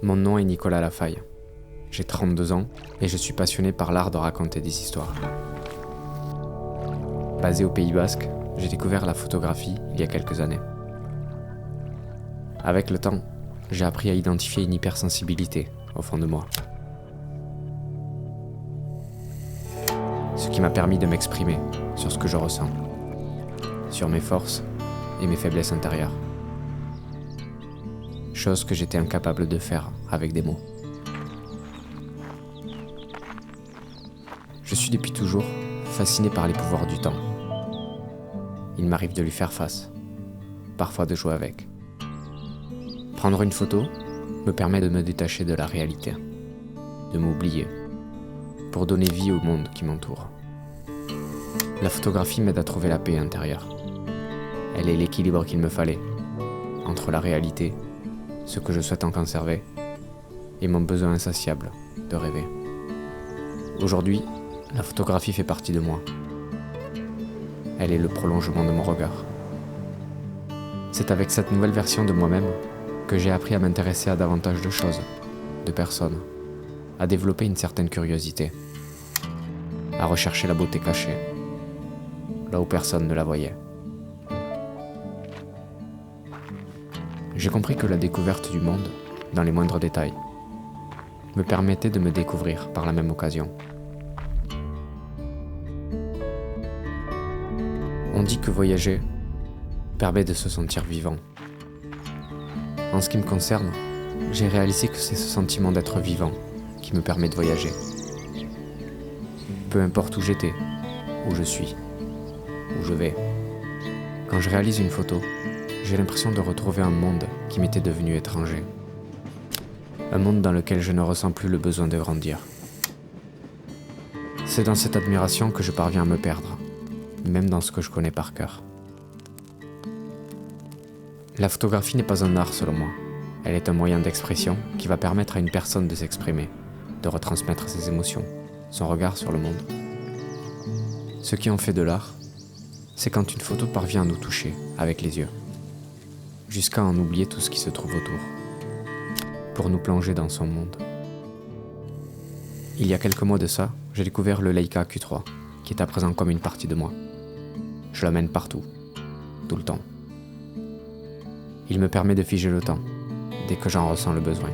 Mon nom est Nicolas Lafaille. J'ai 32 ans et je suis passionné par l'art de raconter des histoires. Basé au Pays Basque, j'ai découvert la photographie il y a quelques années. Avec le temps, j'ai appris à identifier une hypersensibilité au fond de moi. Ce qui m'a permis de m'exprimer sur ce que je ressens, sur mes forces et mes faiblesses intérieures. Chose que j'étais incapable de faire avec des mots. Je suis depuis toujours fasciné par les pouvoirs du temps. Il m'arrive de lui faire face, parfois de jouer avec. Prendre une photo me permet de me détacher de la réalité, de m'oublier, pour donner vie au monde qui m'entoure. La photographie m'aide à trouver la paix intérieure. Elle est l'équilibre qu'il me fallait, entre la réalité, ce que je souhaite en conserver, et mon besoin insatiable de rêver. Aujourd'hui, la photographie fait partie de moi. Elle est le prolongement de mon regard. C'est avec cette nouvelle version de moi-même que j'ai appris à m'intéresser à davantage de choses, de personnes, à développer une certaine curiosité, à rechercher la beauté cachée, là où personne ne la voyait. J'ai compris que la découverte du monde, dans les moindres détails, me permettait de me découvrir par la même occasion. On dit que voyager permet de se sentir vivant. En ce qui me concerne, j'ai réalisé que c'est ce sentiment d'être vivant qui me permet de voyager. Peu importe où j'étais, où je suis, où je vais. Quand je réalise une photo, j'ai l'impression de retrouver un monde qui m'était devenu étranger. Un monde dans lequel je ne ressens plus le besoin de grandir. C'est dans cette admiration que je parviens à me perdre, même dans ce que je connais par cœur. La photographie n'est pas un art selon moi. Elle est un moyen d'expression qui va permettre à une personne de s'exprimer, de retransmettre ses émotions, son regard sur le monde. Ce qui en fait de l'art, c'est quand une photo parvient à nous toucher avec les yeux, jusqu'à en oublier tout ce qui se trouve autour, pour nous plonger dans son monde. Il y a quelques mois de ça, j'ai découvert le Leica Q3, qui est à présent comme une partie de moi. Je l'amène partout, tout le temps. Il me permet de figer le temps, dès que j'en ressens le besoin.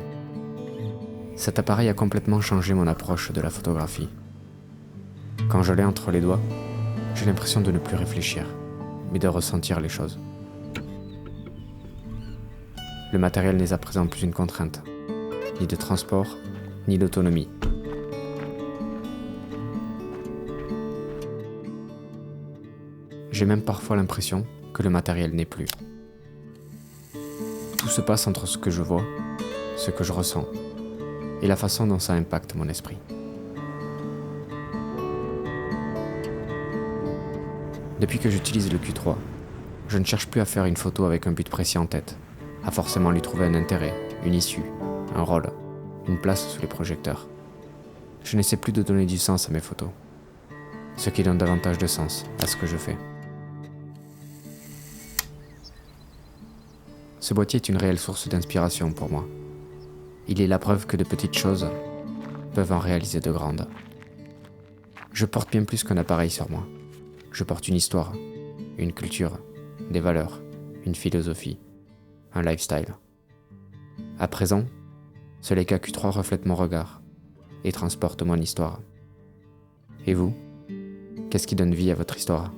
Cet appareil a complètement changé mon approche de la photographie. Quand je l'ai entre les doigts, j'ai l'impression de ne plus réfléchir, mais de ressentir les choses. Le matériel n'est à présent plus une contrainte, ni de transport, ni d'autonomie. J'ai même parfois l'impression que le matériel n'est plus. Tout se passe entre ce que je vois, ce que je ressens, et la façon dont ça impacte mon esprit. Depuis que j'utilise le Q3, je ne cherche plus à faire une photo avec un but précis en tête, à forcément lui trouver un intérêt, une issue, un rôle, une place sous les projecteurs. Je n'essaie plus de donner du sens à mes photos, ce qui donne davantage de sens à ce que je fais. Ce boîtier est une réelle source d'inspiration pour moi. Il est la preuve que de petites choses peuvent en réaliser de grandes. Je porte bien plus qu'un appareil sur moi. Je porte une histoire, une culture, des valeurs, une philosophie, un lifestyle. À présent, ce Leica Q3 reflète mon regard et transporte mon histoire. Et vous, qu'est-ce qui donne vie à votre histoire ?